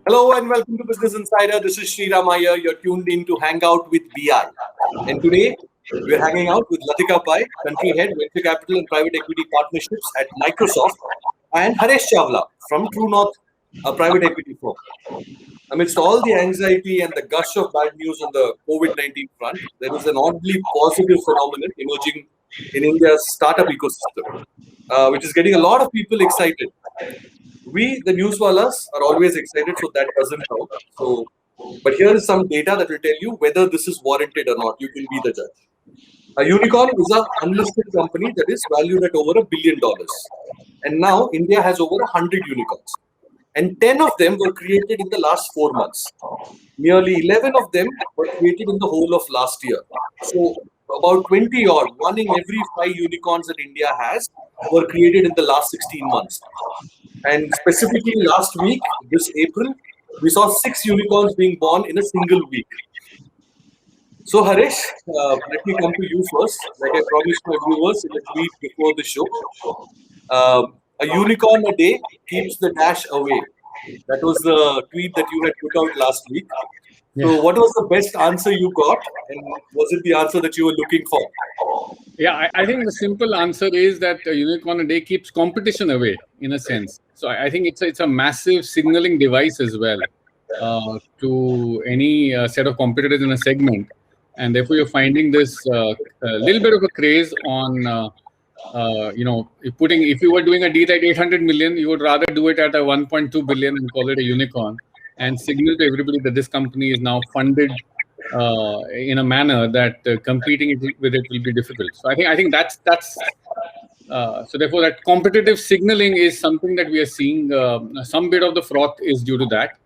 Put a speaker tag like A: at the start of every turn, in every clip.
A: Hello and welcome to Business Insider. This is Sriram Iyer. You're tuned in to hang out with BI. And today we're hanging out with Latika Pai, Country Head, Venture Capital and Private Equity Partnerships at Microsoft, and Haresh Chawla from True North, a private equity firm. Amidst all the anxiety and the gush of bad news on the COVID-19 front, there is an oddly positive phenomenon emerging in India's startup ecosystem, which is getting a lot of people excited. We, the newswallas, are always excited, so that doesn't count. But here is some data that will tell you whether this is warranted or not. You can be the judge. A unicorn is an unlisted company that is valued at over $1 billion. And now India has over 100 unicorns. And 10 of them were created in the last 4 months. Nearly 11 of them were created in the whole of last year. So about 20 or one in every 5 unicorns that India has were created in the last 16 months. And specifically last week, this April, we saw 6 unicorns being born in a single week. So Haresh, let me come to you first. Like I promised my viewers in a tweet before the show, a unicorn a day keeps the dash away. That was the tweet that you had put out last week. So what was the best answer you got? And was it the answer that you were looking for?
B: Yeah, I think the simple answer is that a unicorn a day keeps competition away, in a sense. So I think it's a massive signaling device as well to any set of competitors in a segment. And therefore, you're finding this little bit of a craze on, if you were doing a deal at 800 million, you would rather do it at a 1.2 billion and call it a unicorn and signal to everybody that this company is now funded in a manner that competing with it will be difficult. So I think that's so therefore that competitive signaling is something that we are seeing. Some bit of the froth is due to that.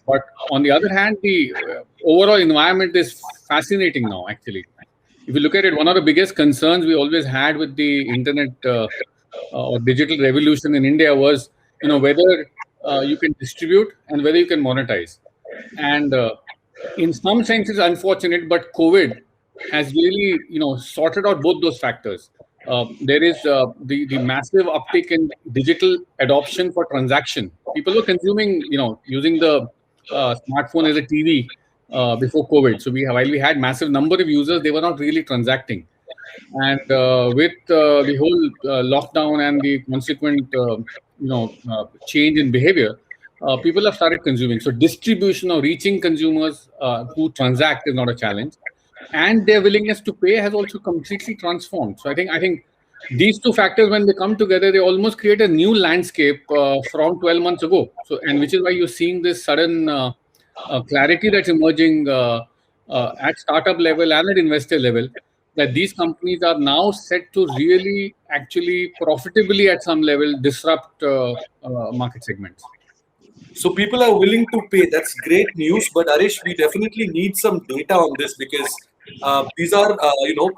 B: But on the other hand, the overall environment is fascinating now, actually. If you look at it, one of the biggest concerns we always had with the internet or digital revolution in India was, whether you can distribute and whether you can monetize. And in some sense, it's unfortunate, but COVID has really, sorted out both those factors. There is the massive uptick in digital adoption for transaction. People were consuming, using the smartphone as a TV before COVID. So while we had massive number of users, they were not really transacting. And with the whole lockdown and the consequent, change in behavior, people have started consuming. So distribution or reaching consumers who transact is not a challenge, and their willingness to pay has also completely transformed. So I think these two factors, when they come together, they almost create a new landscape from 12 months ago. So, and which is why you're seeing this sudden clarity that's emerging at startup level and at investor level, that these companies are now set to really, actually, profitably at some level disrupt market segments.
A: So people are willing to pay. That's great news. But Arish, we definitely need some data on this because these are,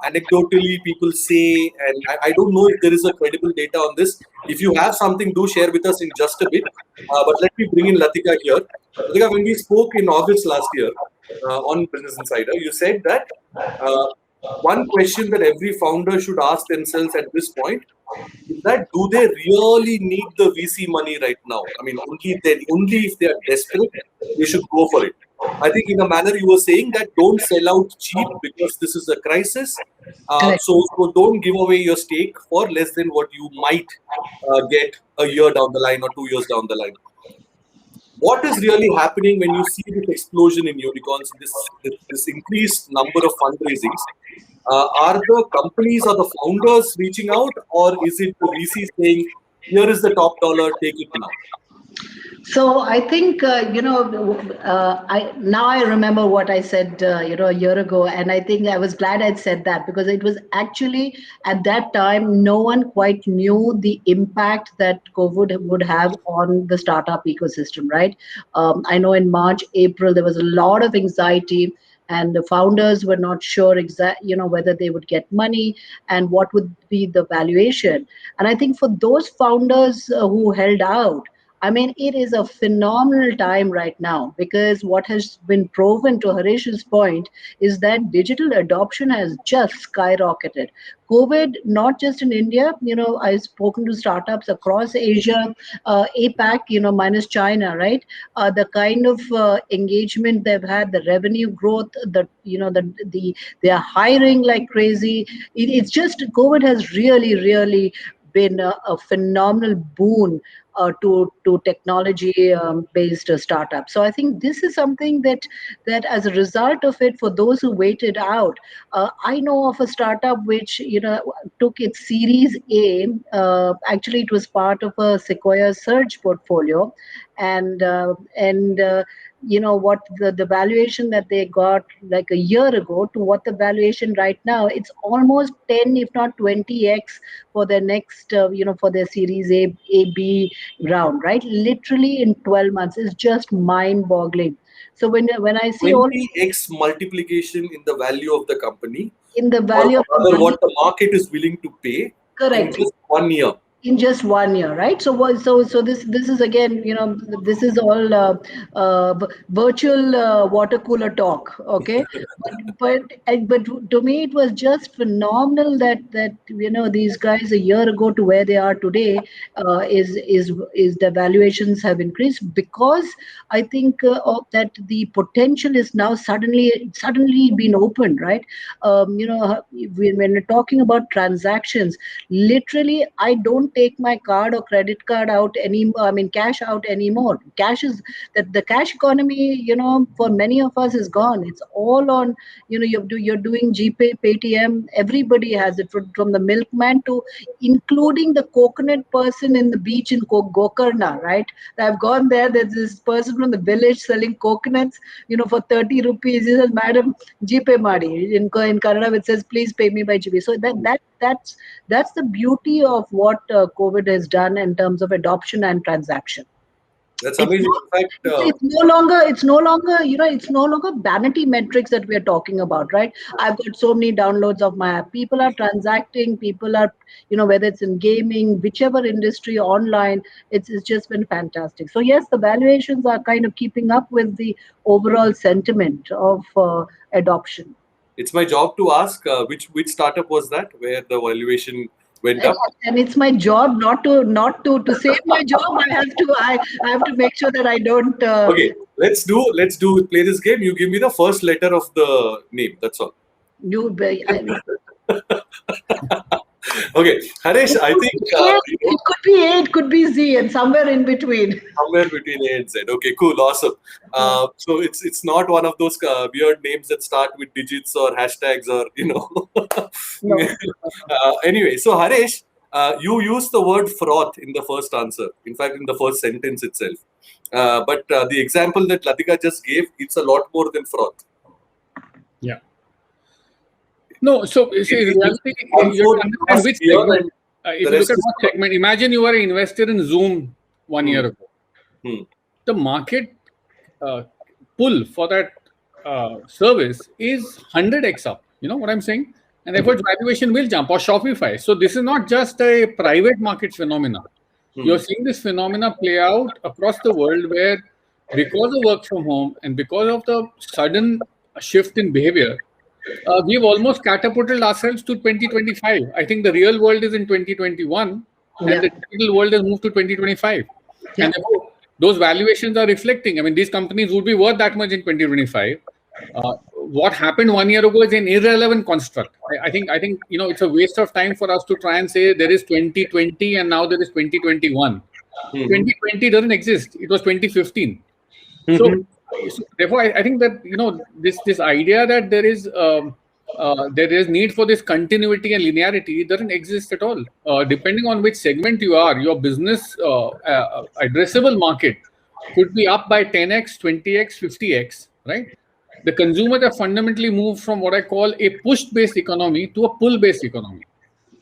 A: anecdotally people say, and I don't know if there is a credible data on this. If you have something, do share with us in just a bit. But let me bring in Latika here. Latika, when we spoke in August last year on Business Insider, you said that one question that every founder should ask themselves at this point is that do they really need the VC money right now? I mean, only if they are desperate, they should go for it. I think in a manner you were saying that don't sell out cheap because this is a crisis. So don't give away your stake for less than what you might get a year down the line or 2 years down the line. What is really happening when you see this explosion in unicorns, this increased number of fundraisings? Are the companies or the founders reaching out, or is it the VC saying, here is the top dollar, take it now?
C: So I think, I remember what I said, a year ago, and I think I was glad I'd said that because it was actually at that time, no one quite knew the impact that COVID would have on the startup ecosystem, right? I know in March, April, there was a lot of anxiety and the founders were not sure whether they would get money and what would be the valuation. And I think for those founders who held out, I mean, it is a phenomenal time right now, because what has been proven, to Harish's point, is that digital adoption has just skyrocketed. COVID, not just in India, I've spoken to startups across Asia, APAC, minus China, right? The kind of engagement they've had, the revenue growth, they are hiring like crazy. It's just COVID has really been a phenomenal boon to technology based startups. So I think this is something that as a result of it, for those who waited out, I know of a startup which took its Series A. Actually, it was part of a Sequoia Surge portfolio, and what the valuation that they got like a year ago to what the valuation right now, it's almost 10 if not 20x for their next for their Series A B round, right? Literally in 12 months. Is just mind boggling. So when I see all
A: 20x multiplication in the value of the company,
C: in the
A: or
C: value of the
A: rather
C: money,
A: what the market is willing to pay in
C: correct,
A: just 1 year.
C: in just 1 year, right? So this is again, this is all virtual water cooler talk, okay? But to me, it was just phenomenal that these guys a year ago to where they are today, is the valuations have increased, because I think of that the potential is now suddenly been opened, right? When we're talking about transactions, literally, I don't take my card or credit card out anymore. I mean, cash out anymore. Cash is that the cash economy, for many of us is gone. It's all on, you're doing GPay, Paytm. Everybody has it, from the milkman to including the coconut person in the beach in Gokarna, right? I've gone there. There's this person from the village selling coconuts, for 30 rupees. He says, "Madam, GPay Madi." In Kannada, it says, "Please pay me by GPay." So that's the beauty of what COVID has done in terms of adoption and transaction.
A: That's amazing. In fact,
C: It's no longer it's no longer vanity metrics that we're talking about, right? I've got so many downloads of my app. People are transacting. People are, whether it's in gaming, whichever industry, online, it's just been fantastic. So yes, the valuations are kind of keeping up with the overall sentiment of adoption.
A: it's my job to ask which startup was that where the valuation went up.
C: And it's my job not to save my job. I have to make sure that I don't.
A: Okay, let's play this game. You give me the first letter of the name. That's all. Okay, Harish, I think
C: it could be A, it could be Z, and somewhere in between.
A: Somewhere between A and Z. Okay, cool, awesome. So it's not one of those weird names that start with digits or hashtags or
C: No.
A: Anyway, so Harish, you used the word froth in the first answer. In fact, in the first sentence itself. But the example that Latika just gave, it's a lot more than froth.
B: Yeah. No, so see, reality, you understand which segment. If you look at what segment, imagine you were an investor in Zoom 1 year ago. The market pull for that service is 100x up. You know what I'm saying? And therefore, valuation will jump, or Shopify. So this is not just a private market phenomena. You're seeing this phenomena play out across the world, where because of work from home and because of the sudden shift in behavior, we've almost catapulted ourselves to 2025. I think the real world is in 2021, and the digital world has moved to 2025. And therefore, those valuations are reflecting. I mean, these companies would be worth that much in 2025. What happened 1 year ago is an irrelevant construct. I think it's a waste of time for us to try and say there is 2020 and now there is 2021. 2020 doesn't exist. It was 2015. So therefore, I think that this idea that there is need for this continuity and linearity doesn't exist at all. Depending on which segment you are, your business addressable market could be up by 10x, 20x, 50x, right? The consumers have fundamentally moved from what I call a push-based economy to a pull-based economy.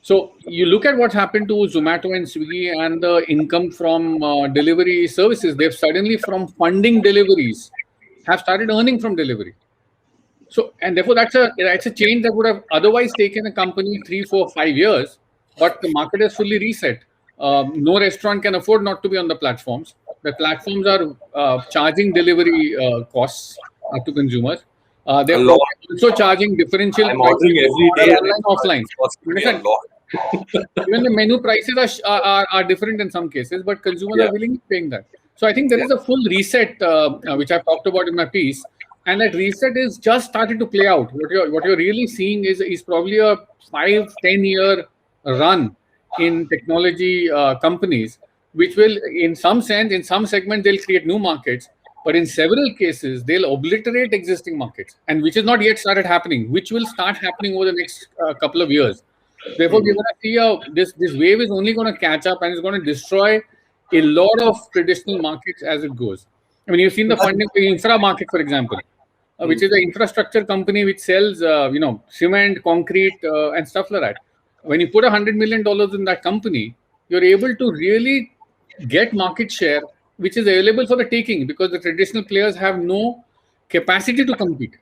B: So you look at what's happened to Zomato and Swiggy and the income from delivery services. They've suddenly, from funding deliveries, have started earning from delivery. So, and therefore that's a change that would have otherwise taken a company 3, 4, 5 years, but the market has fully reset. No restaurant can afford not to be on the platforms. The platforms are charging delivery costs to consumers. They're
A: A lot.
B: also charging differential
A: I'm
B: prices
A: ordering every
B: for
A: day, and
B: online, offline.
A: it's costing me a
B: Understand?
A: lot.
B: Even the menu prices are different in some cases, but consumers
A: Yeah.
B: are willing to paying that. So I think there is a full reset, which I've talked about in my piece, and that reset is just started to play out. What you're really seeing is probably a 5-10 year run in technology companies, which will, in some sense, in some segment, they'll create new markets, but in several cases, they'll obliterate existing markets, and which is not yet started happening, which will start happening over the next couple of years. Therefore, we're going to see this wave is only going to catch up and it's going to destroy a lot of traditional markets as it goes. I mean, you've seen the funding for the infra market, for example, which is an infrastructure company which sells, cement, concrete, and stuff like that. When you put $100 million in that company, you're able to really get market share, which is available for the taking because the traditional players have no capacity to compete.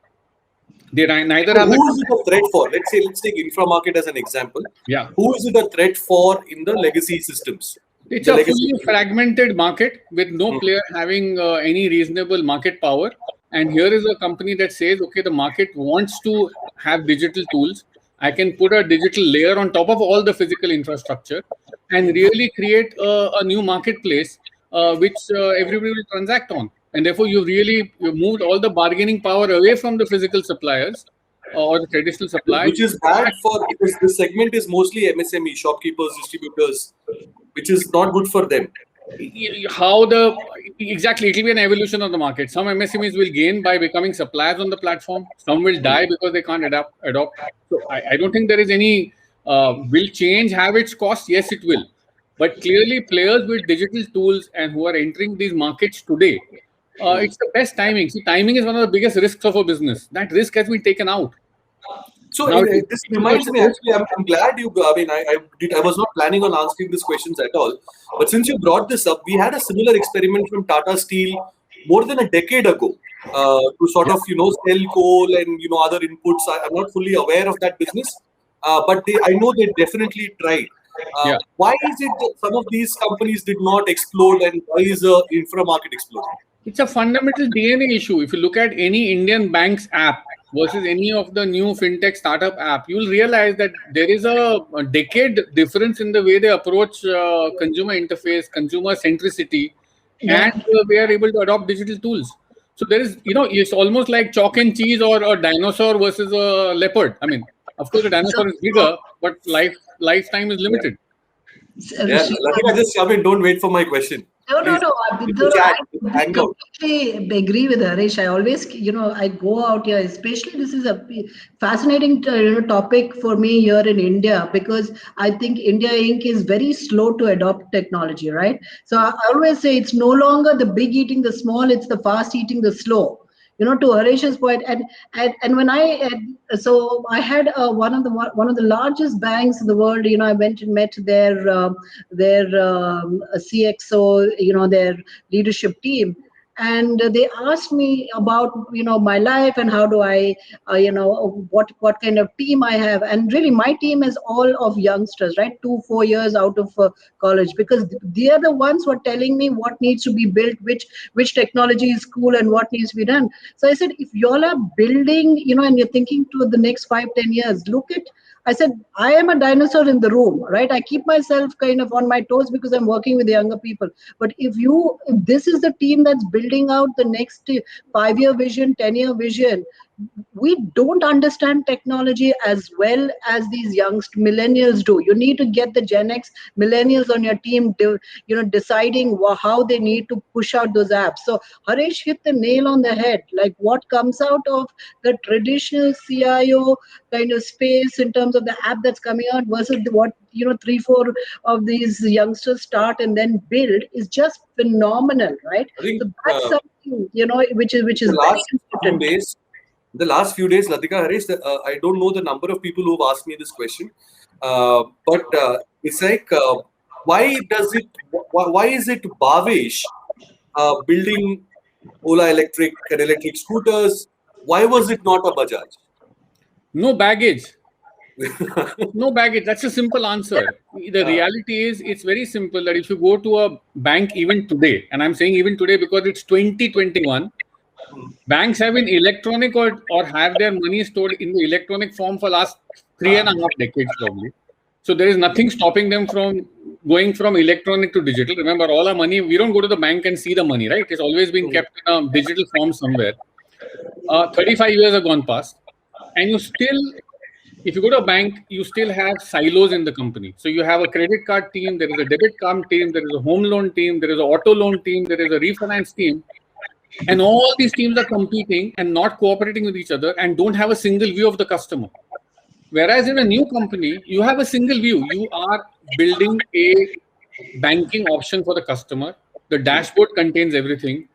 B: They neither
A: So
B: have
A: who is it
B: the
A: a threat for? Let's take infra market as an example.
B: yeah.
A: Who is it a threat for in the legacy systems?
B: It's
A: The
B: a
A: legacy.
B: fully fragmented market with no player having any reasonable market power. And here is a company that says, okay, the market wants to have digital tools. I can put a digital layer on top of all the physical infrastructure and really create a new marketplace which everybody will transact on. And therefore, you've moved all the bargaining power away from the physical suppliers or the traditional suppliers.
A: Which is bad for, because this segment is mostly MSME, shopkeepers, distributors, which is not good for them.
B: How exactly it will be an evolution of the market. Some MSMEs will gain by becoming suppliers on the platform. Some will die because they can't adopt. So I don't think there is any will change have its cost. Yes, it will. But clearly, players with digital tools and who are entering these markets today, it's the best timing. See, timing is one of the biggest risks of a business. That risk has been taken out.
A: So
B: Now,
A: this reminds me, actually, I'm glad you. I mean, I was not planning on answering these questions at all, but since you brought this up, we had a similar experiment from Tata Steel more than a decade ago to sort of sell coal and other inputs. I'm not fully aware of that business, but I know they definitely tried.
B: Yeah.
A: Why is it that some of these companies did not explode, and why is the infra market exploding?
B: It's a fundamental DNA issue. If you look at any Indian bank's app versus any of the new fintech startup app, you'll realize that there is a decade difference in the way they approach consumer interface, consumer centricity, and they are able to adopt digital tools. So there is, it's almost like chalk and cheese or a dinosaur versus a leopard. I mean, of course, the dinosaur is bigger, but lifetime is limited.
A: Yeah, Latika, just come in. Don't wait for my question.
C: No.
A: Chat,
C: I
A: hang out.
C: completely agree with Harish. I always, I go out here, especially this is a fascinating topic for me here in India, because I think India Inc. is very slow to adopt technology, right? So I always say it's no longer the big eating the small, it's the fast eating the slow. To Harish's point, and when so I had one of the largest banks in the world. I went and met their CXO, their leadership team, and they asked me about my life and how do I what kind of team I have. And really my team is all of youngsters, right, 2-4 years out of college, because they are the ones who are telling me what needs to be built, which technology is cool and what needs to be done. So I said, if y'all are building and you're thinking to the next 5-10 years, look at, I said, I am a dinosaur in the room, right? I keep myself kind of on my toes because I'm working with younger people. But if this is the team that's building out the next 5-year vision, 10-year vision, we don't understand technology as well as these youngst millennials do. You need to get the Gen X millennials on your team, deciding how they need to push out those apps. So Harish hit the nail on the head. Like what comes out of the traditional CIO kind of space in terms of the app that's coming out versus what 3-4 of these youngsters start and then build is just phenomenal, right?
A: I think
C: so that's something which is
A: the last few days, Latika, Harish, I don't know the number of people who've asked me this question, but it's like, why is it Bhavesh building Ola Electric and electric scooters? Why was it not a Bajaj?
B: No baggage. No baggage. That's a simple answer. The reality is, it's very simple that if you go to a bank even today, and I'm saying even today because it's 2021, banks have been electronic or have their money stored in the electronic form for last 3.5 decades probably. So there is nothing stopping them from going from electronic to digital. Remember, all our money, we don't go to the bank and see the money, right? It's always been kept in a digital form somewhere. 35 years have gone past, and you still, if you go to a bank, you still have silos in the company. So you have a credit card team, there is a debit card team, there is a home loan team, there is an auto loan team, there is a refinance team. And all these teams are competing and not cooperating with each other and don't have a single view of the customer. Whereas in a new company, you have a single view. You are building a banking option for the customer. The dashboard contains everything.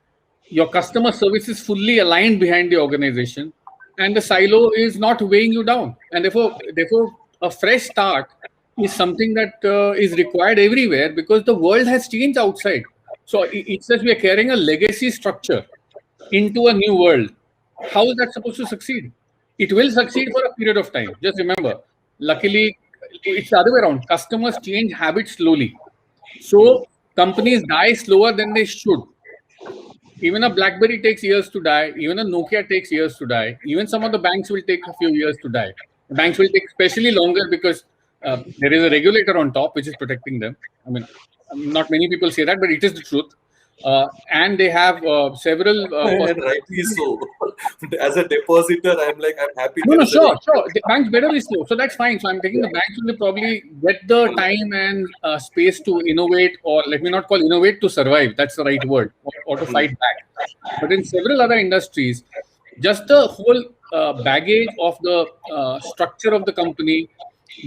B: Your customer service is fully aligned behind the organization, and the silo is not weighing you down. And therefore, a fresh start is something that is required everywhere because the world has changed outside. So it's that we are carrying a legacy structure into a new world. How is that supposed to succeed? It will succeed for a period of time. Just remember, luckily, it's the other way around. Customers change habits slowly. So companies die slower than they should. Even a BlackBerry takes years to die. Even a Nokia takes years to die. Even some of the banks will take a few years to die. The banks will take especially longer because there is a regulator on top which is protecting them. I mean, not many people say that, but it is the truth. And they have several.
A: And rightly so. As a depositor, I'm happy.
B: No, sure. The banks better be slow. So that's fine. So I'm taking the banks will probably get the time and space to innovate, or let me not call innovate, to survive. That's the right word, or to fight back. But in several other industries, just the whole baggage of the structure of the company,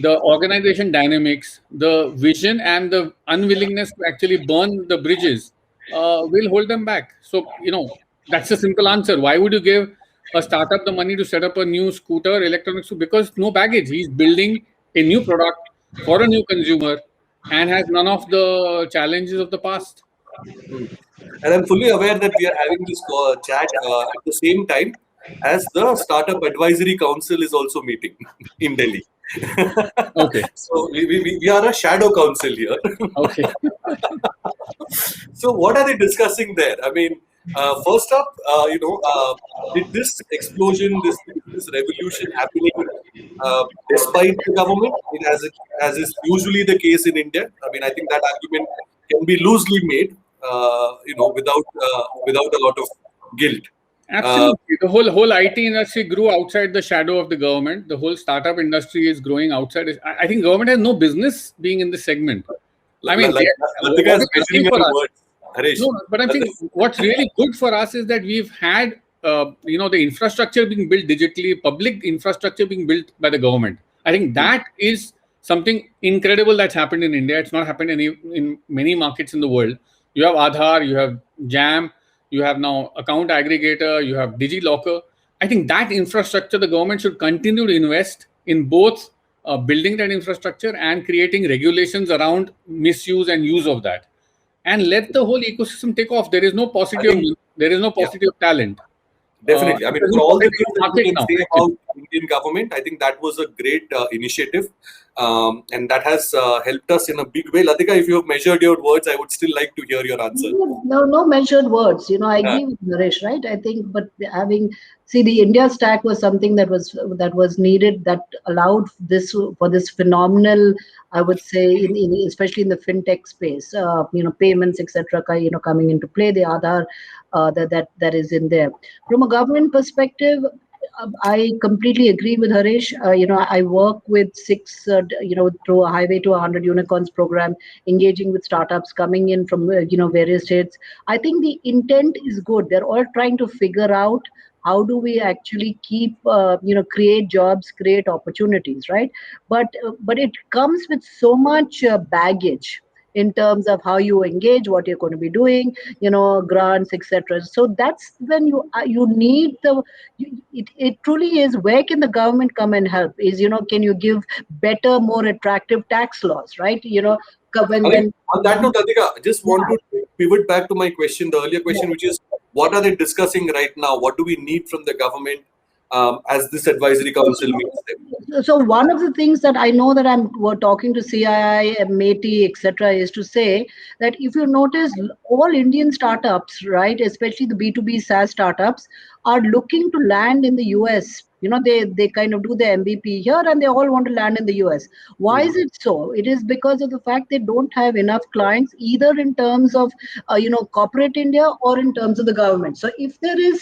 B: the organization dynamics, the vision, and the unwillingness to actually burn the bridges will hold them back. So, that's a simple answer. Why would you give a startup the money to set up a new scooter, electronics? Because no baggage. He's building a new product for a new consumer and has none of the challenges of the past.
A: And I'm fully aware that we are having this chat at the same time as the Startup Advisory Council is also meeting in Delhi.
B: Okay.
A: So we are a shadow council here.
B: Okay.
A: So what are they discussing there? I mean, first up, did this explosion, this revolution happening despite the government, as is usually the case in India? I mean, I think that argument can be loosely made, without a lot of guilt.
B: Absolutely. The whole IT industry grew outside the shadow of the government. The whole startup industry is growing outside. I think government has no business being in this segment. I mean, but I think what's really good for us is that we've had, the infrastructure being built digitally, public infrastructure being built by the government. I think that is something incredible that's happened in India. It's not happened in many markets in the world. You have Aadhaar, you have JAM, you have now account aggregator, you have DigiLocker. I think that infrastructure, the government should continue to invest in both building that infrastructure and creating regulations around misuse and use of that, and let the whole ecosystem take off. There is no paucity of talent.
A: Definitely. I mean, for all the things that we can say about Indian government, I think that was a great initiative. And that has helped us in a big way. Latika, if you have measured your words, I would still like to hear your answer.
C: No measured words. I agree with Naresh, right? I think, but the India Stack was something that was needed, that allowed for this phenomenal, I would say, especially in the fintech space, payments, etc., coming into play, the Aadhaar that is in there. From a government perspective, I completely agree with Harish. I work with 6, through a Highway to 100 Unicorns program, engaging with startups coming in from, various states. I think the intent is good. They're all trying to figure out how do we actually keep, create jobs, create opportunities, right? But it comes with so much baggage in terms of how you engage, what you're going to be doing, grants, etc. So that's when you need it truly is, where can the government come and help? Is, can you give better, more attractive tax laws, right? On
A: that note, Latika, I just want to pivot back to my question, the earlier question, which is, what are they discussing right now? What do we need from the government? as this advisory council meets them?
C: So one of the things that I know that we're talking to CII, MAT, etc., is to say that if you notice, all Indian startups, right, especially the B2B SaaS startups, are looking to land in the US. They kind of do the MVP here and they all want to land in the US. Why is it so? It is because of the fact they don't have enough clients, either in terms of corporate India or in terms of the government. So if there is,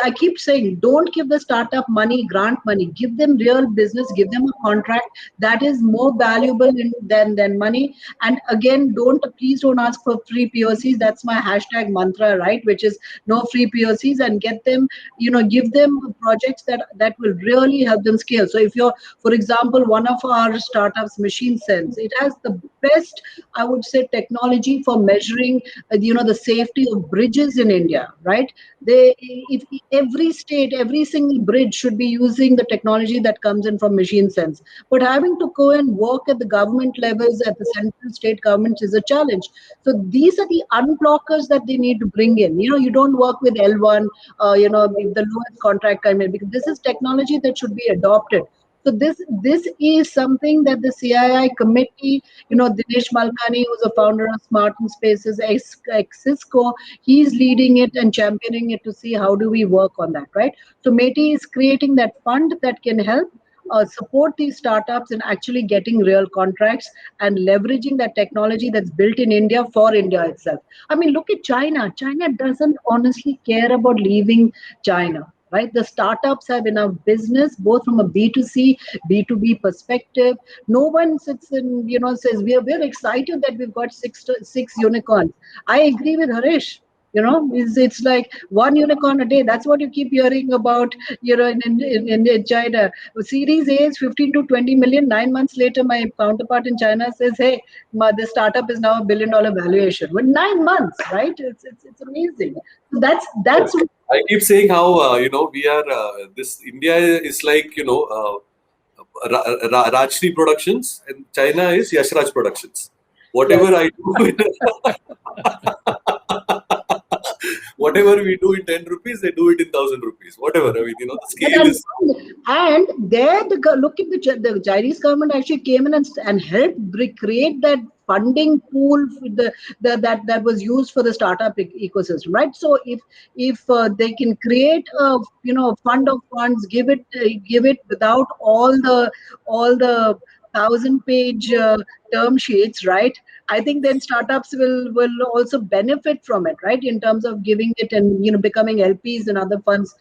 C: I keep saying, don't give the startup money, grant money, give them real business, give them a contract that is more valuable than money. And again, please don't ask for free POCs. That's my hashtag mantra, right? Which is no free POCs, and get them, give them projects that will really help them scale. So if you're, for example, one of our startups, Machine Sense, it has the best, I would say, technology for measuring, the safety of bridges in India, right? If every state, every single bridge should be using the technology that comes in from Machine Sense. But having to go and work at the government levels, at the central state governments, is a challenge. So these are the unblockers that they need to bring in. You don't work with L1, the lowest contract kind of, because this is technology that should be adopted. So this is something that the CII committee, Dinesh Malkani, who's a founder of Smart in Spaces, ex-Cisco, he's leading it and championing it to see how do we work on that, right? So METI is creating that fund that can help support these startups in actually getting real contracts and leveraging that technology that's built in India for India itself. I mean, look at China. China doesn't honestly care about leaving China. Right, the startups have enough business, both from a B2C, B2B perspective. No one sits and says we're excited that we've got six unicorns. I agree with Harish. It's like one unicorn a day. That's what you keep hearing about. In China, Series A is 15 to 20 million. 9 months later, my counterpart in China says, "Hey, the startup is now $1 billion valuation." With 9 months, right? It's amazing. So that's.
A: I keep saying how we are this India is like Rajshri Productions and China is Yashraj Productions. Whatever I do, whatever we do in 10 rupees, they do it in 1,000 rupees. Whatever, I mean, the scale is.
C: And there, look at the Chinese government actually came in and helped create that funding pool that was used for the startup ecosystem, right? So if they can create a fund of funds, give it without all the 1,000-page term sheets, right? I think then startups will also benefit from it, right? In terms of giving it and becoming LPs and other funds,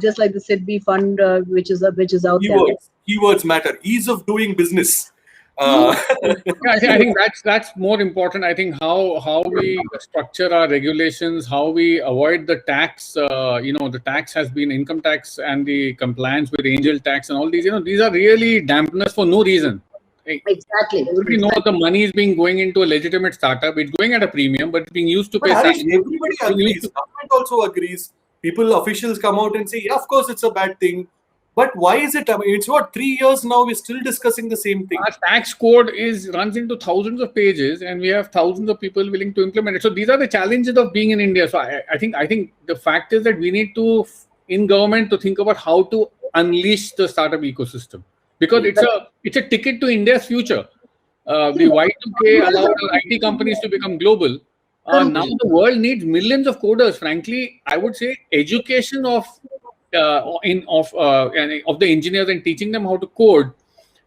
C: just like the SIDBI fund, which is out there.
A: Keywords matter. Ease of doing business.
B: I think that's more important. I think how we structure our regulations, how we avoid the tax. The tax has been income tax and the compliance with angel tax and all these. These are really dampeners for no reason.
C: Exactly.
B: We know the money is going into a legitimate startup. It's going at a premium, but it's being used to pay.
A: Everybody agrees. Government also agrees. Officials come out and say, yeah, of course, it's a bad thing. But why is it? I mean, it's 3 years now. We're still discussing the same thing.
B: Our tax code runs into thousands of pages, and we have thousands of people willing to implement it. So these are the challenges of being in India. So I think the fact is that we need to, in government, to think about how to unleash the startup ecosystem. Because it's a ticket to India's future. The Y2K allowed IT companies to become global. Now the world needs millions of coders. Frankly, I would say education of the engineers and teaching them how to code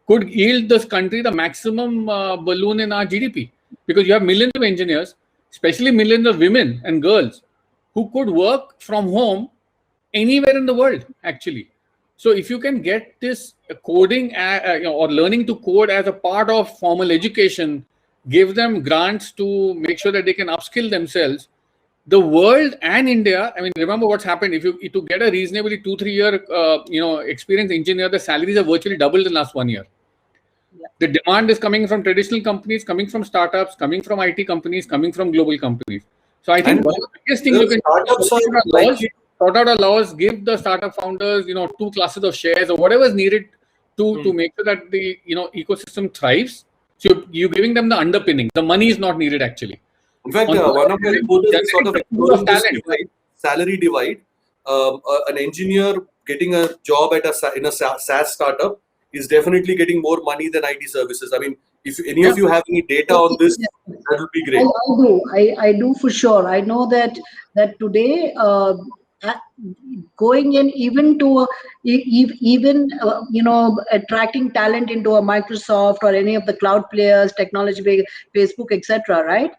B: could yield this country the maximum balloon in our GDP. Because you have millions of engineers, especially millions of women and girls, who could work from home anywhere in the world, actually. So if you can get this coding or learning to code as a part of formal education, give them grants to make sure that they can upskill themselves, the world and India, I mean, remember what's happened. If you to get a reasonably 2-3 year experienced engineer, the salaries have virtually doubled in the last 1 year. Yeah. The demand is coming from traditional companies, coming from startups, coming from IT companies, coming from global companies. So I think one of the biggest things you can sort out our laws, give the startup founders, 2 classes of shares or whatever is needed to make sure that the ecosystem thrives. So you're giving them the underpinning. The money is not needed actually.
A: In fact, one of my reporters is sort of exploring this salary divide. An engineer getting a job at in a SaaS startup is definitely getting more money than IT services. I mean, if any of you have any data on this, that would be great.
C: I do. I do for sure. I know that today, going in even to even attracting talent into a Microsoft or any of the cloud players, technology, Facebook, etc. Right?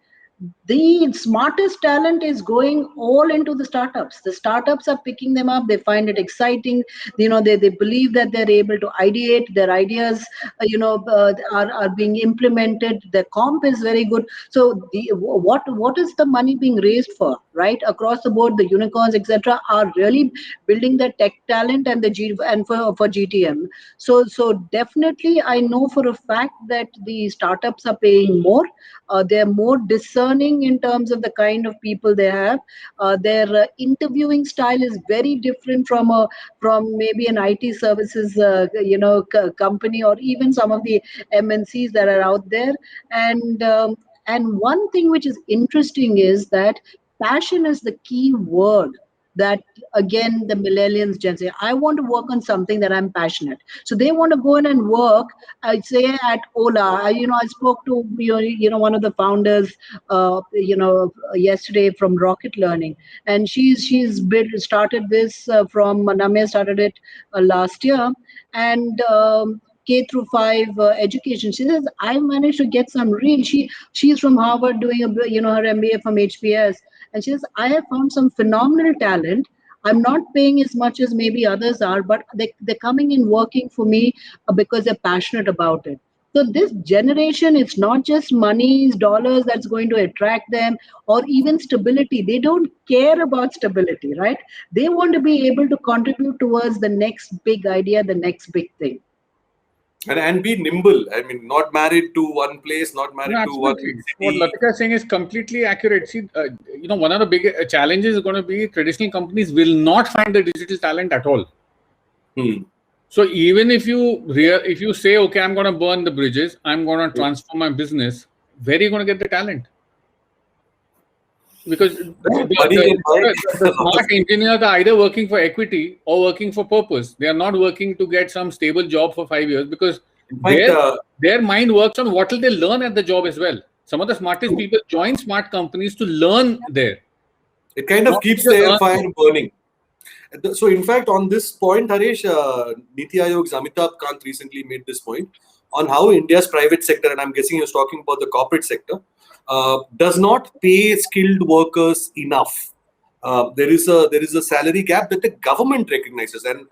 C: The smartest talent is going all into the startups. The startups are picking them up. They find it exciting. They believe that they're able to ideate. Their ideas are being implemented. The comp is very good. So what is the money being raised for, right? Across the board, the unicorns, etc., are really building the tech talent and for GTM. So definitely, I know for a fact that the startups are paying more. They're more discerning in terms of the kind of people they have. Their interviewing style is very different from maybe an IT services company, or even some of the MNCs that are out there. And one thing which is interesting is that passion is the key word that, again, the millennials Gen Z, I want to work on something that I'm passionate. So they want to go in and work, I'd say, at Ola. I spoke to one of the founders yesterday from Rocket Learning, and she's started this from Namya, started it last year, and K through 5 education. She says, I managed to get some real. She's from Harvard doing her MBA from HBS, and she says, I have found some phenomenal talent. I'm not paying as much as maybe others are, but they're coming in working for me because they're passionate about it. So this generation, it's not just money, dollars that's going to attract them, or even stability. They don't care about stability, right? They want to be able to contribute towards the next big idea, the next big thing.
A: And be nimble. I mean, not married to one place, not married to one city.
B: What Latika is saying is completely accurate. See, one of the big challenges is going to be traditional companies will not find the digital talent at all. So even if you say, okay, I'm going to burn the bridges, I'm going to transform my business, where are you going to get the talent? Because the smart engineers are either working for equity or working for purpose. They are not working to get some stable job for 5 years, because their mind works on what will they learn at the job as well. Some of the smartest people join smart companies to learn there.
A: It kind of keeps their fire burning. So in fact, on this point, Harish, Niti Ayog's Amitabh Kant recently made this point on how India's private sector, and I'm guessing he was talking about the corporate sector, does not pay skilled workers enough. There is a salary gap that the government recognizes, and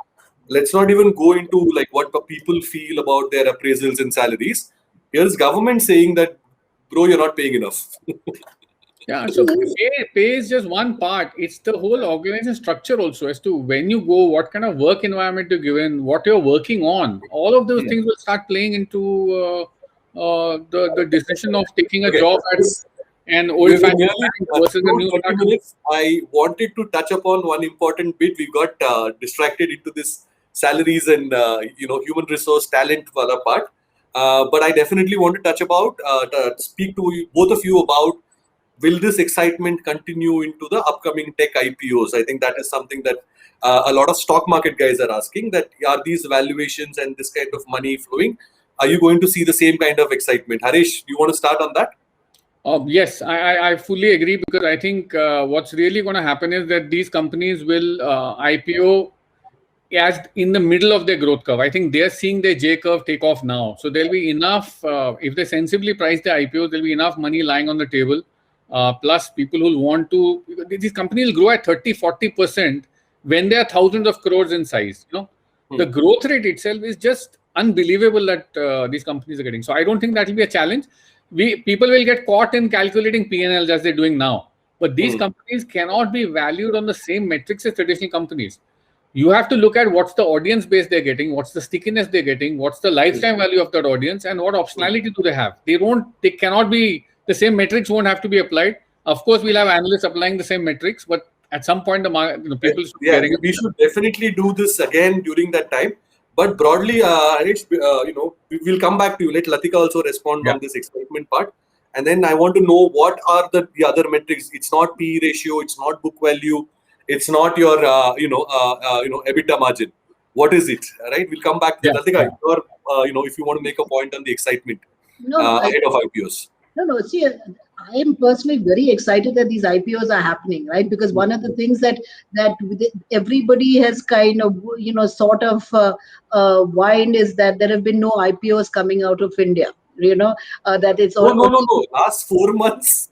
A: let's not even go into like what people feel about their appraisals and salaries. Here's government saying that, bro, you're not paying enough.
B: Yeah, so pay is just one part. It's the whole organization structure also, as to when you go, what kind of work environment you're given, what you're working on. All of those things will start playing into the decision of taking a job at an old-fashioned versus a new startup.
A: I wanted to touch upon one important bit. We got distracted into this salaries and human resource talent part. But I definitely want to touch about speak to both of you about, will this excitement continue into the upcoming tech IPOs? I think that is something that a lot of stock market guys are asking, that are these valuations and this kind of money flowing? Are you going to see the same kind of excitement? Harish, do you want to start on that?
B: Yes, I fully agree, because I think what's really going to happen is that these companies will IPO as in the middle of their growth curve. I think they're seeing their J curve take off now. So there'll be enough, if they sensibly price the IPOs, there'll be enough money lying on the table. Plus people who want to, these companies will grow at 30-40% when they are thousands of crores in size. The growth rate itself is just unbelievable that these companies are getting. So I don't think that will be a challenge. People will get caught in calculating P&Ls as they're doing now. But these companies cannot be valued on the same metrics as traditional companies. You have to look at what's the audience base they're getting, what's the stickiness they're getting, what's the lifetime value of that audience, and what optionality do they have. They cannot be, the same metrics won't have to be applied. Of course, we'll have analysts applying the same metrics, but at some point, people should be getting it.
A: We should definitely do this again during that time. But broadly, Harish, we'll come back to you. Let Latika also respond on this excitement part. And then I want to know, what are the other metrics? It's not P ratio, it's not book value. It's not your EBITDA margin. What is it? Right? We'll come back to that. Latika, if you want to make a point on the excitement ahead of IPOs.
C: No. See, I am personally very excited that these IPOs are happening, right? Because one of the things that everybody has kind of sort of whined is that there have been no IPOs coming out of India. That it's all
A: no. Last 4 months.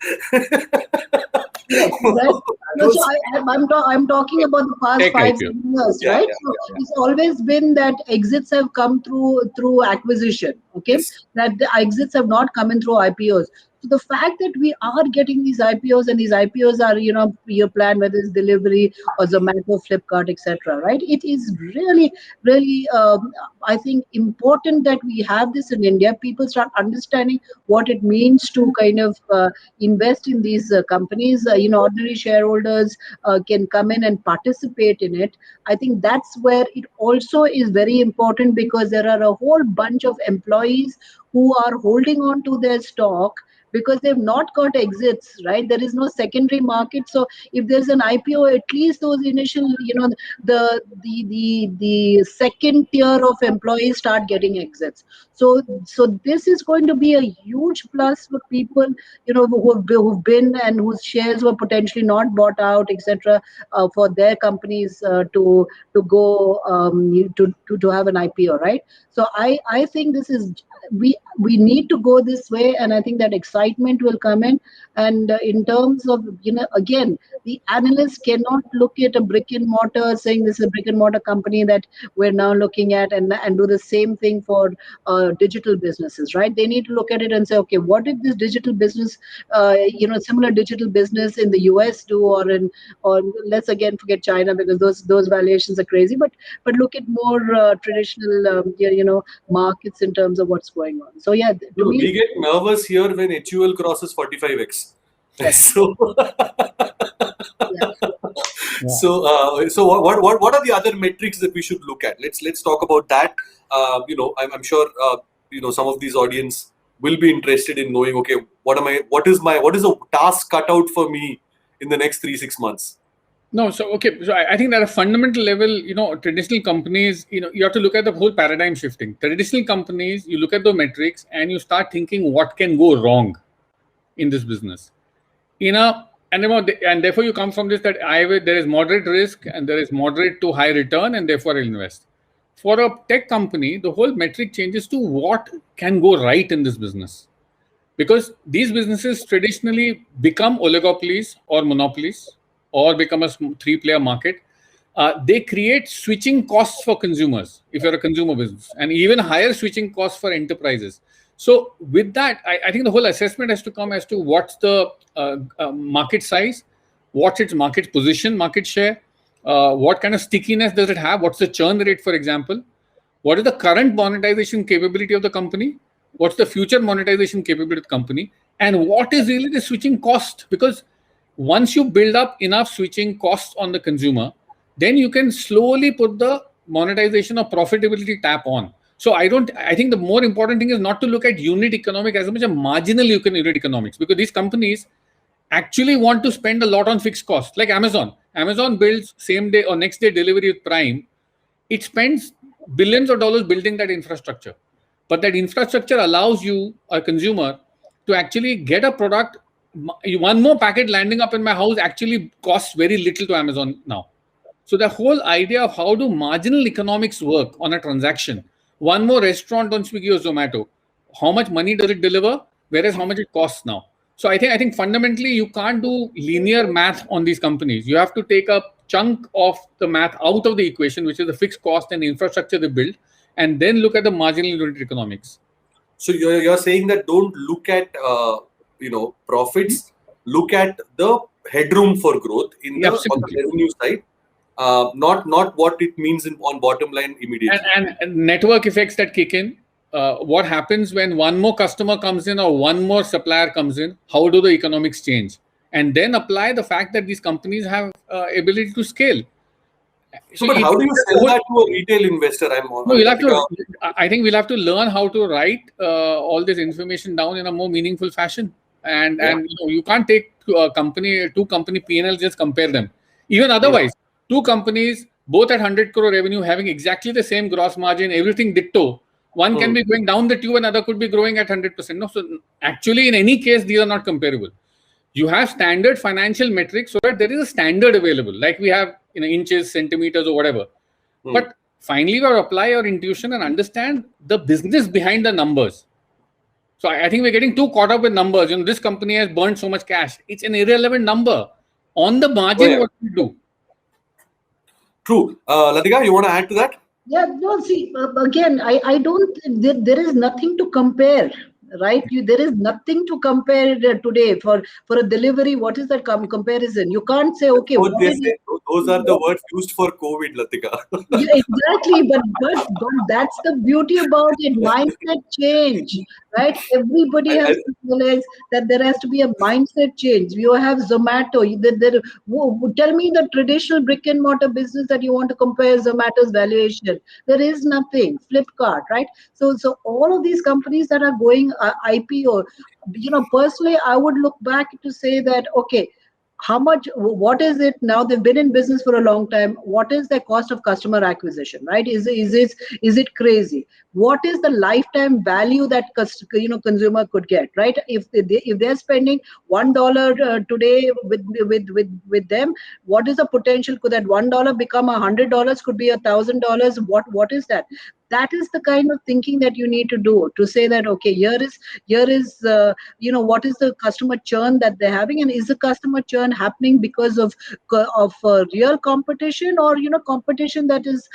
C: Yes, right. So I'm talking about the past 5 years, right? So it's always been that exits have come through acquisition. Okay, yes. That the exits have not come in through IPOs. So the fact that we are getting these IPOs and these IPOs are your plan, whether it's delivery or Zomato, Flipkart, etc. Right? It is really I think important that we have this in India. People start understanding what it means to kind of invest in these companies. Ordinary shareholders can come in and participate in it. I think that's where it also is very important, because there are a whole bunch of employees who are holding on to their stock because they've not got exits, right? There is no secondary market. So if there's an IPO, at least those initial, the second tier of employees start getting exits. So this is going to be a huge plus for people, who've been and whose shares were potentially not bought out, etc., for their companies to go to have an IPO, right? So I think this is we need to go this way, and I think that excitement will come in. And in terms of again, the analysts cannot look at a brick and mortar saying this is a brick and mortar company that we're now looking at and do the same thing for digital businesses, right? They need to look at it and say, okay, what did this digital business similar digital business in the US do, or let's again forget China, because those valuations are crazy, but look at more traditional markets in terms of what's going on. So yeah,
A: we get nervous here when HUL crosses 45x. Yes. So so what are the other metrics that we should look at? Let's talk about that. I'm sure some of these audience will be interested in knowing, okay, what is a task cut out for me in the next 3-6 months?
B: No, so I think at a fundamental level, traditional companies, you have to look at the whole paradigm shifting. Traditional companies, you look at the metrics and you start thinking what can go wrong in this business. And therefore you come from this that there is moderate risk and there is moderate to high return, and therefore I'll invest. For a tech company, the whole metric changes to what can go right in this business. Because these businesses traditionally become oligopolies or monopolies, or become a 3-player market. They create switching costs for consumers, if you're a consumer business, and even higher switching costs for enterprises. So with that, I think the whole assessment has to come as to what's the market size, what's its market position, market share, what kind of stickiness does it have, what's the churn rate, for example, what is the current monetization capability of the company, what's the future monetization capability of the company, and what is really the switching cost. Because once you build up enough switching costs on the consumer, then you can slowly put the monetization or profitability tap on. So I think the more important thing is not to look at unit economics as much as marginal unit economics, because these companies actually want to spend a lot on fixed costs. Like Amazon builds same day or next day delivery with Prime. It spends billions of dollars building that infrastructure. But that infrastructure allows you, a consumer, to actually get a product. One more packet landing up in my house actually costs very little to Amazon now. So the whole idea of how do marginal economics work on a transaction, one more restaurant on Swiggy or Zomato, how much money does it deliver, whereas how much it costs now. So I think fundamentally you can't do linear math on these companies. You have to take a chunk of the math out of the equation, which is the fixed cost and the infrastructure they build, and then look at the marginal unit economics.
A: So you're saying that don't look at profits, look at the headroom for growth on the revenue side, not what it means on bottom line immediately.
B: And network effects that kick in. What happens when one more customer comes in or one more supplier comes in? How do the economics change? And then apply the fact that these companies have ability to scale.
A: So, but how do you sell that to a retail investor?
B: I think we'll have to learn how to write all this information down in a more meaningful fashion. And you can't take two company P&Ls, just compare them. Even otherwise, two companies, both at 100 crore revenue, having exactly the same gross margin, everything ditto. One can be going down the tube, another could be growing at 100%. No, so actually, in any case, these are not comparable. You have standard financial metrics so that there is a standard available, like we have inches, centimeters, or whatever. But finally, we apply our intuition and understand the business behind the numbers. So I think we're getting too caught up with numbers. This company has burned so much cash. It's an irrelevant number. On the margin, what we do.
A: True. Latika, you want to add to that?
C: Yeah, no, see, again, I don't, there is nothing to compare, right? There is nothing to compare today for a delivery. What is that comparison? You can't say, okay,
A: those are the words used for COVID, Latika.
C: Yeah, exactly, but that's the beauty about it. Mindset change, right? Everybody has to realize that there has to be a mindset change. You have Zomato. Tell me the traditional brick and mortar business that you want to compare Zomato's valuation. There is nothing. Flipkart, right? So all of these companies that are going IPO, personally, I would look back to say that, okay, what is it now? They've been in business for a long time. What is the cost of customer acquisition, right? Is it crazy? What is the lifetime value that consumer could get, right? If they're spending $1 today with them, what is the potential? Could that $1 become $100? Could be $1,000? What is that? That is the kind of thinking that you need to do, to say that, okay, here is what is the customer churn that they're having, and is the customer churn happening because of real competition, or competition that is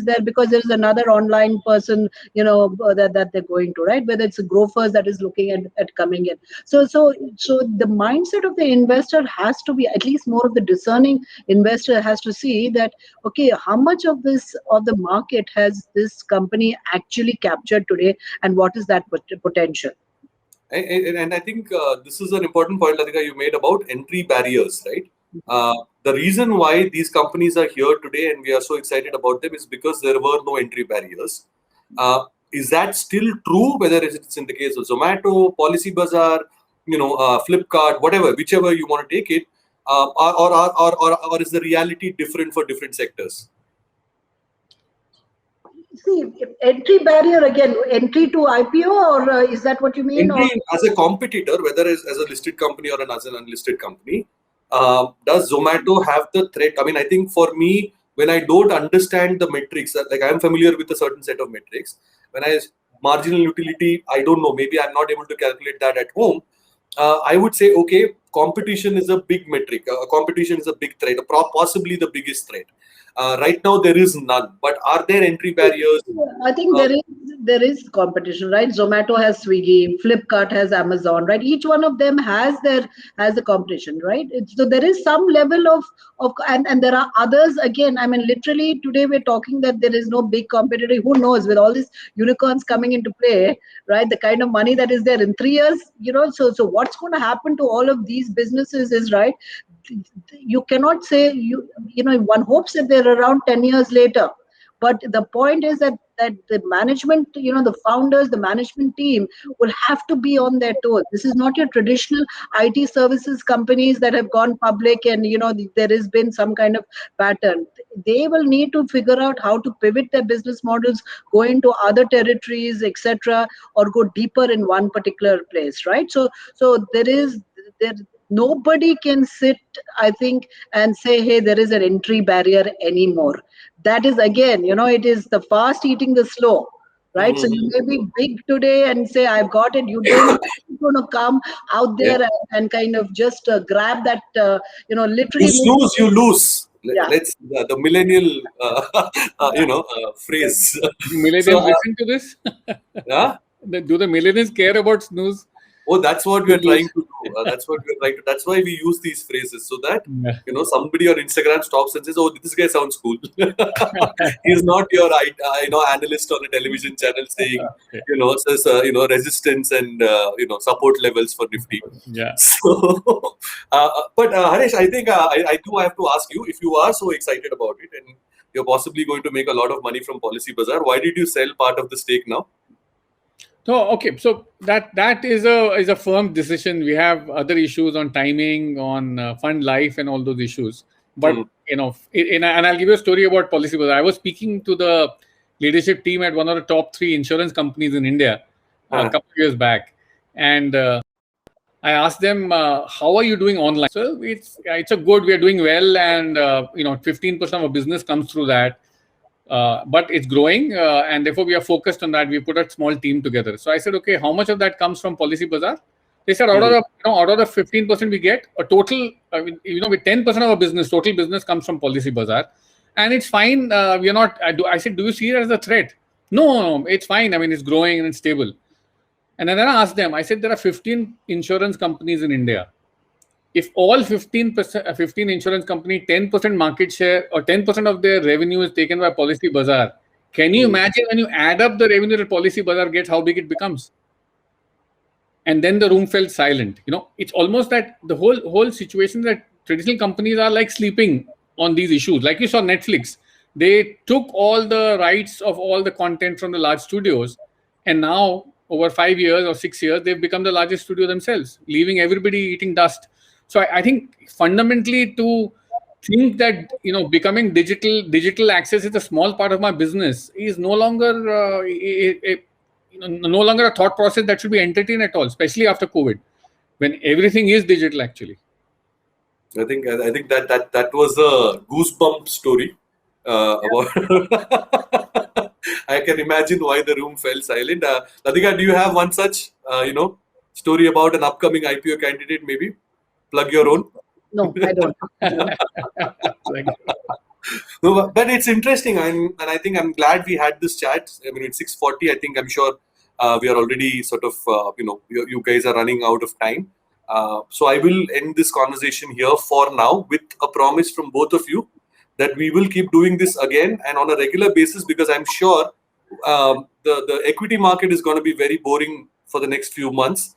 C: there because there is another online person that they're going to, right? Whether it's a Grofers that is looking at coming in. So the mindset of the investor has to be, at least more of the discerning investor has to see that, okay, how much of the market has this company actually captured today, and what is that potential?
A: And I think this is an important point, Latika, you made about entry barriers, right? The reason why these companies are here today and we are so excited about them is because there were no entry barriers. Is that still true? Whether it's in the case of Zomato, Policybazaar, Flipkart, whatever, whichever you want to take it, or is the reality different for different sectors?
C: See, entry barrier again, entry to IPO, or is that what you mean?
A: Entry as a competitor, whether as a listed company or as an unlisted company, does Zomato have the threat? I mean, I think for me, when I don't understand the metrics, like I'm familiar with a certain set of metrics, when I marginal utility, I don't know, maybe I'm not able to calculate that at home. I would say, okay, competition is a big metric. Competition is a big threat, possibly the biggest threat. Right now, there is none. But are there entry barriers?
C: I think there is competition, right? Zomato has Swiggy, Flipkart has Amazon, right? Each one of them has the competition, right? So there is some level of and there are others again. I mean, literally today we're talking that there is no big competitor. Who knows, with all these unicorns coming into play, right? The kind of money that is there in 3 years, So what's going to happen to all of these businesses is, right? You cannot say one hopes that they're around 10 years later, but the point is that the management, the founders, the management team will have to be on their toes. This is not your traditional IT services companies that have gone public and there has been some kind of pattern. They will need to figure out how to pivot their business models, go into other territories, etc., or go deeper in one particular place, right? So nobody can sit, I think, and say, hey, there is an entry barrier anymore. That is, again, it is the fast eating the slow, right? So you may be big today and say, I've got it. You don't know who's going to come out there and kind of just grab that, literally.
A: You snooze, you lose.
C: Yeah.
A: Let's the millennial, phrase.
B: Millennials listen to this?
A: Yeah?
B: Do the millennials care about snooze?
A: Oh, that's what we're trying to do. That's why we use these phrases, so that somebody on Instagram stops and says, "Oh, this guy sounds cool." He's not your analyst on a television channel saying says resistance and support levels for Nifty.
B: Yeah.
A: So, but Harish, I think I have to ask you, if you are so excited about it and you're possibly going to make a lot of money from Policybazaar, why did you sell part of the stake now?
B: So okay, so that is a firm decision. We have other issues on timing, on fund life, and all those issues. But and I'll give you a story about Policybazaar. I was speaking to the leadership team at one of the top 3 insurance companies in India a couple of years back, and I asked them, how are you doing online? So it's a good, we are doing well, and 15% of our business comes through that. But it's growing, and therefore we are focused on that. We put a small team together. So I said, okay, how much of that comes from Policybazaar? They said out of the 15% we get, a total, with 10% of our business, total business comes from Policybazaar, and it's fine. We are not. I said, do you see it as a threat? No, it's fine. I mean, it's growing and it's stable. And then I asked them. I said, there are 15 insurance companies in India. If all 15 insurance company, 10% market share or 10% of their revenue is taken by Policybazaar, can you imagine when you add up the revenue that Policybazaar gets, how big it becomes? And then the room fell silent. It's almost that the whole situation that traditional companies are like sleeping on these issues. Like you saw Netflix, they took all the rights of all the content from the large studios, and now over 5 years or 6 years, they've become the largest studio themselves, leaving everybody eating dust. So I think fundamentally to think that becoming digital access is a small part of my business is no longer no longer a thought process that should be entertained at all, especially after COVID, when everything is digital actually.
A: I think that was a goosebump story about. I can imagine why the room fell silent. Latika, do you have one such story about an upcoming IPO candidate? Maybe plug your own.
C: No, I don't.
A: No, but it's interesting, and I think I'm glad we had this chat. I mean, it's 6:40. I think I'm sure we are already sort of you guys are running out of time. So I will end this conversation here for now with a promise from both of you that we will keep doing this again and on a regular basis, because I'm sure the equity market is going to be very boring for the next few months,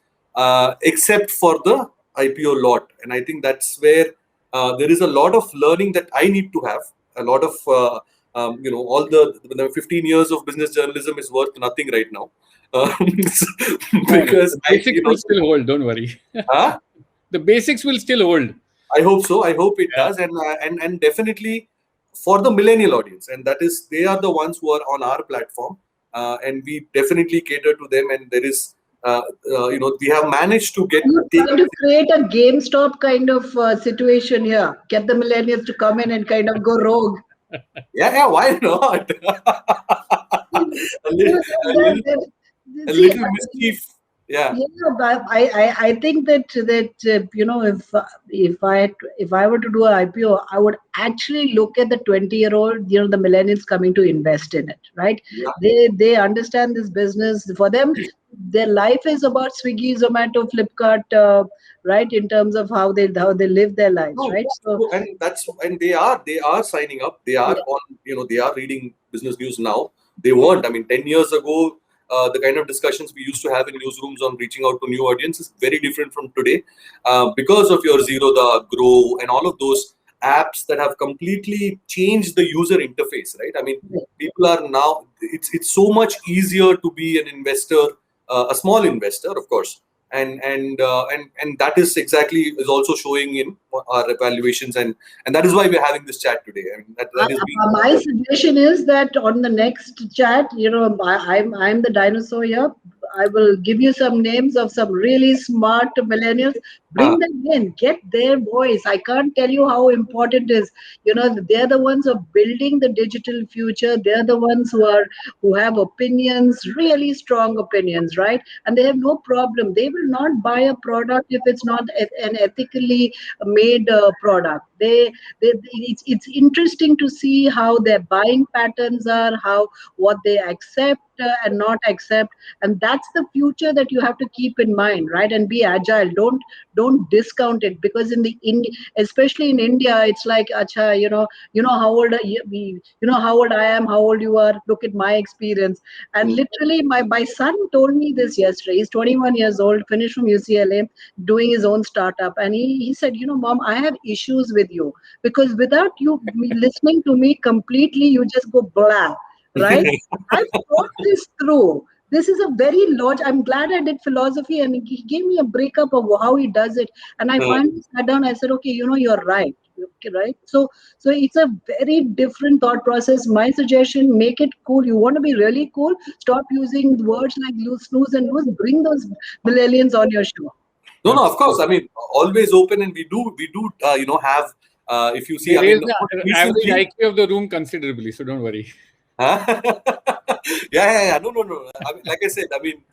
A: except for the IPO lot. And I think that's where there is a lot of learning that I need to have. A lot of all the 15 years of business journalism is worth nothing right now. Because
B: the basics will still hold. Don't worry.
A: Huh?
B: The basics will still hold.
A: I hope so. I hope it does, and definitely for the millennial audience, and that is they are the ones who are on our platform, and we definitely cater to them. And there is, we have managed to get.
C: You're trying to create a GameStop kind of situation here. Get the millennials to come in and kind of go rogue.
A: Yeah, why not? a little mischief. Yeah,
C: but I think that if I were to do an IPO, I would actually look at the 20-year-old, the millennials coming to invest in it, right? Yeah. They understand this business. For them, their life is about Swiggy, Zomato, Flipkart, right? In terms of how they live their lives, right?
A: So and they are signing up. They are on, they are reading business news now. They weren't. I mean, 10 years ago. The kind of discussions we used to have in newsrooms on reaching out to new audiences is very different from today, because of your Zerodha, Grow, and all of those apps that have completely changed the user interface, right? I mean, people are now, it's so much easier to be an investor, a small investor, of course, and that is also showing in our evaluations, and that is why we're having this chat today. I mean, that is
C: my suggestion is that on the next chat, I'm the dinosaur here. I will give you some names of some really smart millennials. Bring them in, get their voice. I can't tell you how important it is. They're the ones who are building the digital future. They're the ones who have opinions, really strong opinions, right? And they have no problem. They will not buy a product if it's not an ethically made product. It's interesting to see how their buying patterns are, what they accept and not accept, and that's the future that you have to keep in mind, right? And be agile. Don't discount it, because especially in India, it's like, acha, how old how old I am, how old you are. Look at my experience. And literally, my son told me this yesterday. He's 21 years old, finished from UCLA, doing his own startup, and he said, Mom, I have issues with you, because without you listening to me completely, you just go blah. Right? I've thought this through. this is a very large. I'm glad I did philosophy, and he gave me a breakup of how he does it. And I finally sat down. I said, okay, you're right. Okay, right. So it's a very different thought process. My suggestion: make it cool. You want to be really cool? Stop using words like snooze and lose. Bring those millennials on your show.
A: No, of course. I mean, always open, and we do have. If you see,
B: Raise the average IQ of the room considerably, so don't worry.
A: Yeah. No. I mean, like I said, I mean,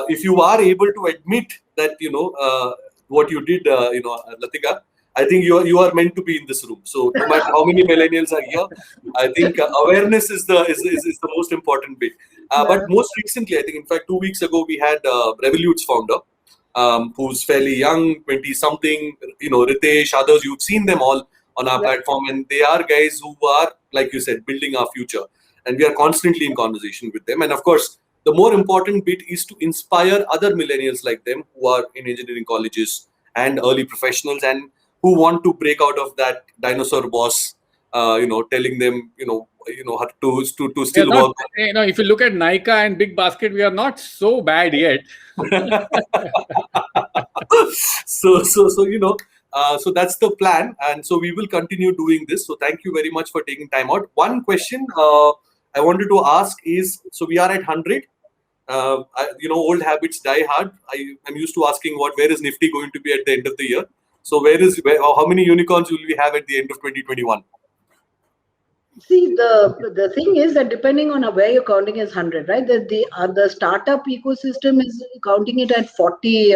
A: if you are able to admit that what you did, Latika, I think you are meant to be in this room. So no matter how many millennials are here, I think awareness is the most important bit. But most recently, I think in fact 2 weeks ago we had Revolut's founder, who's fairly young, 20-something. Ritesh, others, you've seen them all on our platform, and they are guys who are, like you said, building our future. And we are constantly in conversation with them. And of course, the more important bit is to inspire other millennials like them who are in engineering colleges and early professionals and who want to break out of that dinosaur boss, telling them, how to still work.
B: If you look at Nykaa and Big Basket, we are not so bad yet.
A: So that's the plan, and so we will continue doing this. So thank you very much for taking time out. One question I wanted to ask is: so we are at 100. Old habits die hard. I'm used to asking where is Nifty going to be at the end of the year? So how many unicorns will we have at the end of 2021?
C: See, the thing is that depending on where you're counting is 100, right? The startup ecosystem is counting it at 40.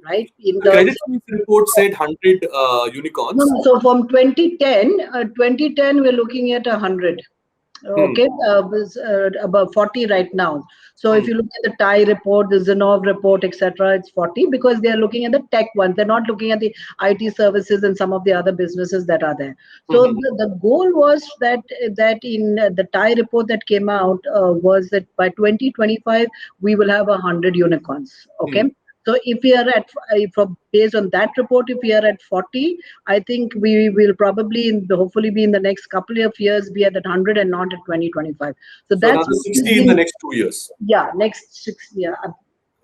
C: Right?
A: The Credit Suisse report said 100 unicorns.
C: No, so from 2010, we're looking at 100. Okay, about 40 right now. So if you look at the TIE report, the Zinnov report, etc., it's 40 because they are looking at the tech ones. They're not looking at the IT services and some of the other businesses that are there. So the goal was that in the TIE report that came out was that by 2025 we will have 100 unicorns. Okay. So if we are based on that report, if we are at 40, I think we will probably, hopefully, be in the next couple of years be at 100 and not at 2025. So that's
A: another 60 in the next 2 years.
C: Yeah, next 6 years.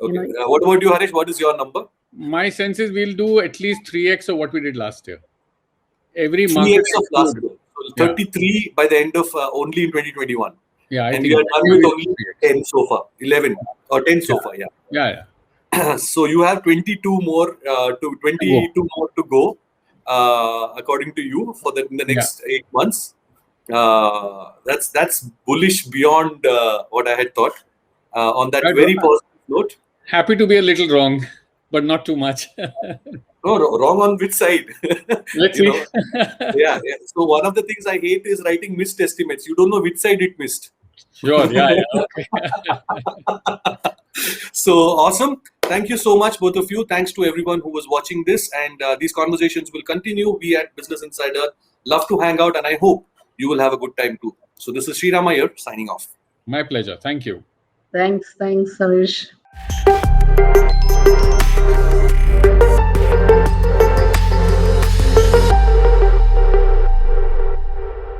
A: Okay. What about you, Harish? What is your number?
B: My sense is we'll do at least 3x of what we did last year. Every
A: 3x of last year. So 33 by the end of only in 2021.
B: Yeah,
A: and we are done with only 10 so far, 11 or 10 so far.
B: Yeah.
A: So you have 22 more to go, according to you, in the next 8 months. That's bullish beyond what I had thought. On that very positive note.
B: Happy to be a little wrong, but not too much.
A: No, wrong on which side?
B: Let's see.
A: Yeah. So one of the things I hate is writing missed estimates. You don't know which side it missed.
B: Sure. Yeah. Okay.
A: So awesome. Thank you so much, both of you. Thanks to everyone who was watching this. And these conversations will continue. We at Business Insider love to hang out, and I hope you will have a good time too. So this is Sriram Iyer signing off.
B: My pleasure. Thank you.
C: Thanks, Harish.